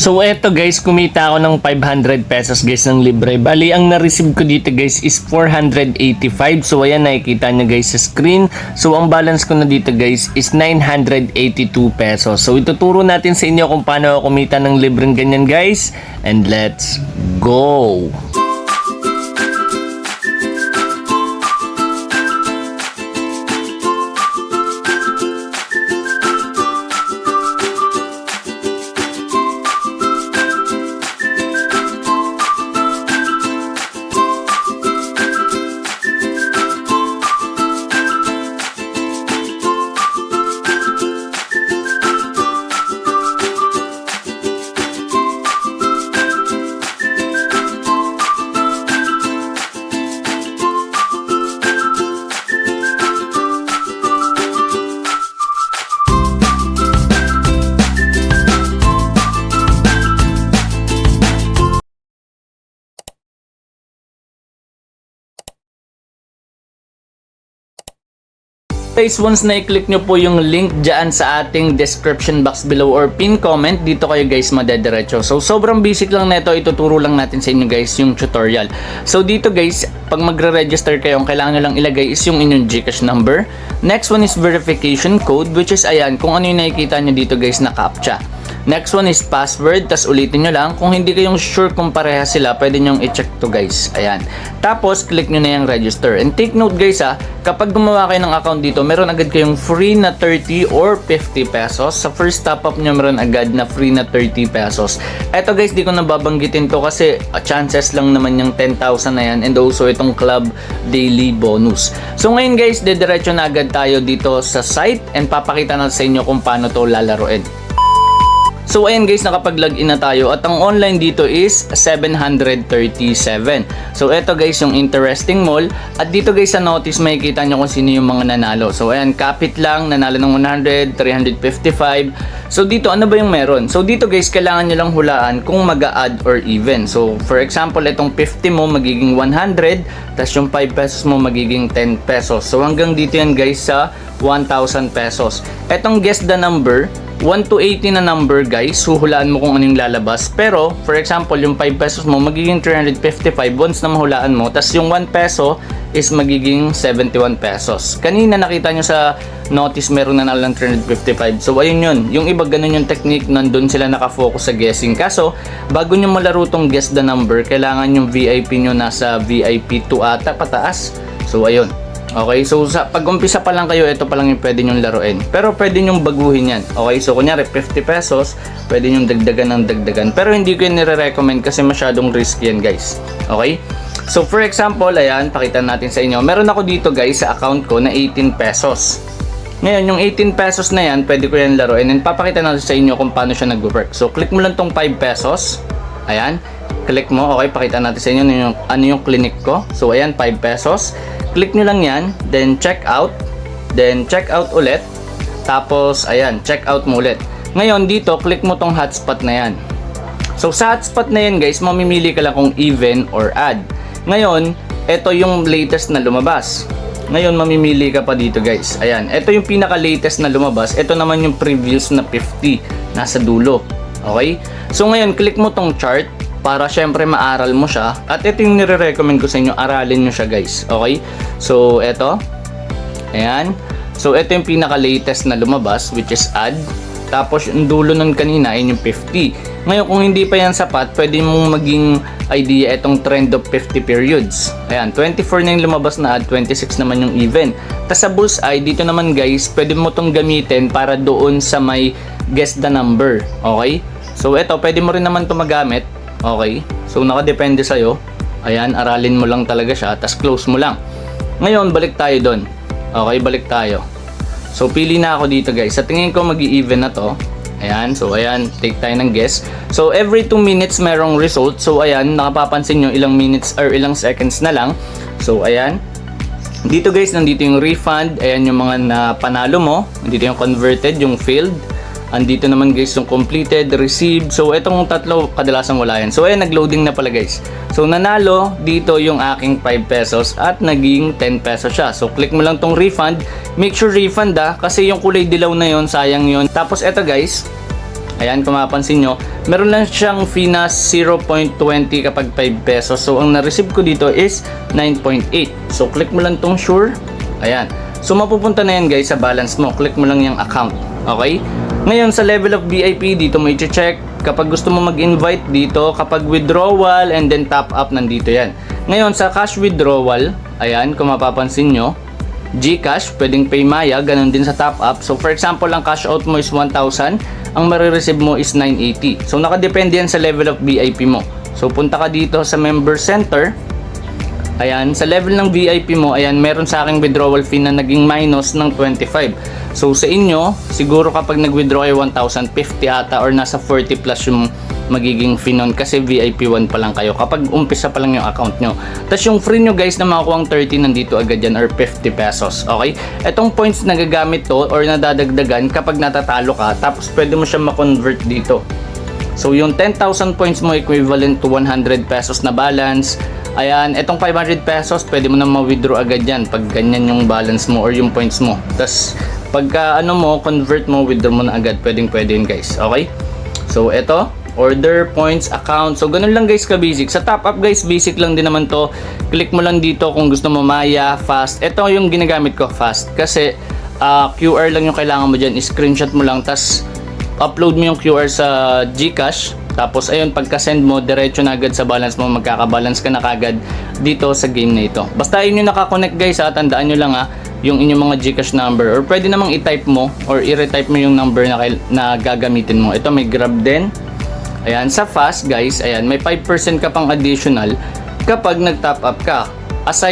So eto guys, kumita ako ng 500 pesos guys ng libre. Bali, ang na-receive ko dito guys is 485. So ayan, nakikita nyo guys sa screen. So ang balance ko na dito guys is 982 pesos. So ituturo natin sa inyo kung paano ako kumita ng libreng ganyan guys. And let's go! Guys, once na i-click nyo po yung link dyan sa ating description box below or pin comment, dito kayo guys madediretso. So sobrang basic lang neto, ituturo lang natin sa inyo guys yung tutorial. So dito guys, pag magre-register kayo, ang kailangan nyo lang ilagay is yung inyong GCash number. Next one is verification code, which is ayan, kung ano yung nakikita nyo dito guys na CAPTCHA. Next one is password, tas ulitin nyo lang. Kung hindi kayong sure kung pareha sila, pwede nyong i-check to guys. Ayan. Tapos, click nyo na yung register. And take note guys kapag gumawa kayo ng account dito, meron agad kayong free na 30 or 50 pesos. Sa first top up nyo, meron agad na free na 30 pesos. Eto guys, di ko nababanggitin to kasi chances lang naman yung 10,000 na yan. And also itong club daily bonus. So ngayon guys, dediretso na agad tayo dito sa site and papakita natin sa inyo kung paano to lalaroin. So ayan guys, nakapag-login na tayo at ang online dito is 737. So eto guys yung interesting mall at dito guys sa notice makikita nyo kung sino yung mga nanalo. So ayan, kapit lang, nanalo ng 100, 355. So dito ano ba yung meron? So dito guys, kailangan nyo lang hulaan kung mag-a-add or even. So for example, itong 50 mo magiging 100, tas yung 5 pesos mo magiging 10 pesos. So hanggang dito yan guys sa 1,000 pesos. Etong guess the number, 1 to 80 na number guys, huhulaan mo kung anong lalabas. Pero, for example, yung 5 pesos mo magiging 355 once na mahulaan mo. Tapos yung 1 peso is magiging 71 pesos. Kanina nakita nyo sa notice meron na lang 355. So ayun yun. Yung iba ganun yung technique, nandun sila nakafocus sa guessing. Kaso, bago nyo malaro tong guess the number, kailangan yung VIP nyo nasa VIP 2 ata pataas. So ayun. Okay, so sa pag-umpisa pa lang kayo, ito pa lang yung pwede nyong laruin. Pero pwede nyong baguhin yan. Okay, so kunyari 50 pesos, pwede nyong dagdagan ng dagdagan. Pero hindi ko yung nire-recommend kasi masyadong risky yan guys. Okay, so for example, ayan, pakita natin sa inyo. Meron ako dito guys sa account ko na 18 pesos. Ngayon, yung 18 pesos na yan, pwede ko yan laruin. And papakita natin sa inyo kung paano siya nag-work. So click mo lang tong 5 pesos. Ayan, click mo. Okay, pakita natin sa inyo ano yung clinic ko. So ayan, 5 pesos. Click nyo lang yan, then check out ulit, tapos ayan, check out mo ulit. Ngayon dito, click mo tong hotspot na yan. So sa hotspot na yan guys, mamimili ka lang kung even or add. Ngayon, ito yung latest na lumabas. Ngayon, mamimili ka pa dito guys. Ayan, ito yung pinaka latest na lumabas. Ito naman yung previous na 50, nasa dulo. Okay? So ngayon, click mo tong chart para syempre maaral mo siya. At ito yung nire-recommend ko sa inyo, aralin nyo siya guys. Okay? So ito, ayan. So ito yung pinaka-latest na lumabas, which is add. Tapos yung dulo nun kanina ay yung 50. Ngayon kung hindi pa yan sapat, pwede mong maging idea itong trend of 50 periods. Ayan, 24 na yung lumabas na add, 26 naman yung even. Tapos sa bullseye, dito naman guys, pwede mo itong gamitin para doon sa may guess the number. Okay? So ito, pwede mo rin naman ito magamit. Okay, so nakadepende sa'yo. Ayan, aralin mo lang talaga siya, tas close mo lang. Ngayon, balik tayo doon. Okay, balik tayo. So pili na ako dito guys. Sa tingin ko mag-i-even na to. Ayan, so ayan, take tayo ng guess. So every 2 minutes merong result. So ayan, nakapapansin nyo ilang minutes or ilang seconds na lang. So ayan, dito guys, nandito yung refund. Ayan yung mga napanalo mo. Nandito yung converted, yung failed. Andito naman guys yung completed, received. So itong tatlo kadalasan wala yan. So ayan, nag-loading na pala guys. So nanalo dito yung aking 5 pesos at naging 10 pesos siya. So click mo lang tong refund. Make sure refund kasi yung kulay dilaw na yon, sayang yon. Tapos eto guys, Ayan, kung mapapansin nyo, meron lang siyang fee na 0.20 kapag 5 pesos. So, ang na-receive ko dito is 9.8. So, click mo lang tong sure. Ayan. So, mapupunta na yan guys sa balance mo. Click mo lang yung account. Okay? Ngayon, sa level of VIP, dito mo i-check. Kapag gusto mo mag-invite dito, kapag withdrawal and then top up, nandito yan. Ngayon, sa cash withdrawal, ayan, kung mapapansin nyo, GCash, pwedeng Paymaya, ganun din sa top up. So for example, ang cash out mo is 1,000, ang marireceive mo is 980. So nakadepende yan sa level of VIP mo. So punta ka dito sa member center. Ayan, sa level ng VIP mo, ayan, meron sa aking withdrawal fee na naging minus ng 25. So sa inyo, siguro kapag nag-withdraw kayo 1,050 ata or nasa 40 plus yung magiging fee nun kasi VIP 1 pa lang kayo kapag umpisa pa lang yung account nyo. Tapos yung free nyo guys na makakuha ang 30 nandito agad yan or 50 pesos. Okay? Etong points na gagamit to or nadadagdagan kapag natatalo ka, tapos pwede mo siya ma-convert dito. So yung 10,000 points mo equivalent to 100 pesos na balance. Ayan, etong 500 pesos pwede mo na ma-withdraw agad yan pag ganyan yung balance mo or yung points mo. Tapos pagka ano mo, convert mo, withdraw mo na agad. Pwede yun guys. Okay? So eto, order, points, account. So, ganun lang guys ka-basic. Sa top up guys, basic lang din naman to. Click mo lang dito kung gusto mo Maya, fast. Ito yung ginagamit ko, fast. Kasi QR lang yung kailangan mo dyan. Screenshot mo lang, tas upload mo yung QR sa GCash. Tapos ayun, pagka-send mo, diretso na agad sa balance mo. Magkaka-balance ka na kagad dito sa game na ito. Basta yun yung nakakonect guys ha. Tandaan nyo lang ha, yung inyong mga GCash number. Or pwede namang i-type mo or i-retype mo yung number na gagamitin mo. Ito may Grab din. Ayan, sa fast guys, ayan, may 5% ka pang additional kapag nag-top up ka.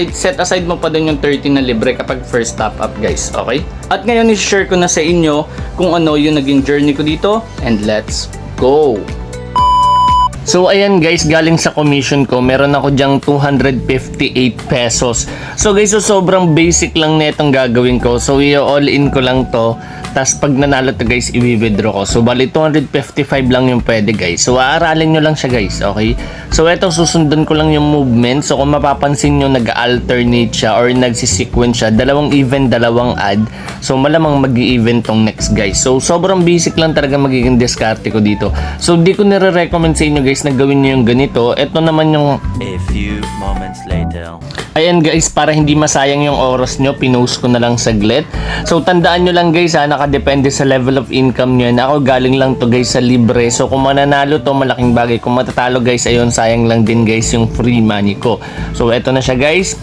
Set aside mo pa din yung 30 na libre kapag first top up guys, okay? At ngayon i-share ko na sa inyo kung ano yung naging journey ko dito and let's go! So ayan guys, galing sa commission ko, meron ako dyang 258 pesos. So guys, so sobrang basic lang na itong gagawin ko. So i-all in ko lang to. Tapos pag nanalo to guys, i-withdraw ko. So bali 255 lang yung pwede guys. So aaralin nyo lang siya guys, okay? So eto, susundan ko lang yung movement. So kung mapapansin nyo, nag-alternate siya or nagsisequence siya. Dalawang event, dalawang ad. So malamang mag-i-event tong next guys. So sobrang basic lang talaga magiging diskarte ko dito. So di ko nire-recommend sa inyo guys na gawin nyo yung ganito. Ito naman yung a few moments later. ayan guys, para hindi masayang yung oras nyo, pinost ko na lang saglit. So tandaan nyo lang guys ha, nakadepende sa level of income nyo. Ako galing lang to guys sa libre. So kung mananalo to, malaking bagay. Kung matatalo guys, ayun, sayang lang din guys yung free money ko. So eto na siya guys,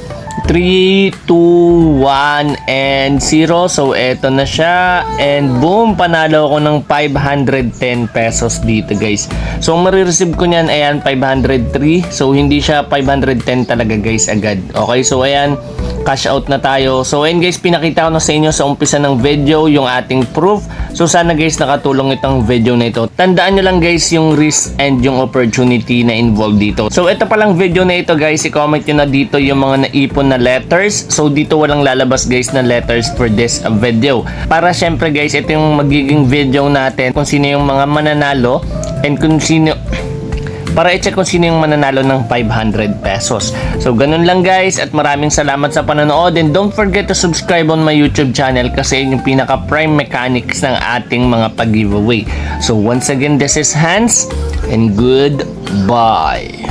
3, 2, 1, and 0. So eto na siya. And boom, panalo ako ng 510 pesos dito guys. So ang marireceive ko niyan, ayan, 503. So hindi siya 510 talaga guys agad. Okay, so ayan, cash out na tayo. So ayan guys, pinakita ko na sa inyo sa umpisa ng video yung ating proof. So sana guys nakatulong itong video na ito. Tandaan nyo lang guys yung risk and yung opportunity na involved dito. So ito palang video na ito guys, i-comment nyo na dito yung mga naipon na letters. So dito walang lalabas guys na letters for this video. Para syempre guys, ito yung magiging video natin kung sino yung mga mananalo and kung sino, para i-check kung sino yung mananalo ng 500 pesos. So ganun lang guys, at maraming salamat sa panonood, and don't forget to subscribe on my YouTube channel kasi yun yung pinaka prime mechanics ng ating mga pag-giveaway. So once again, this is Hans and goodbye.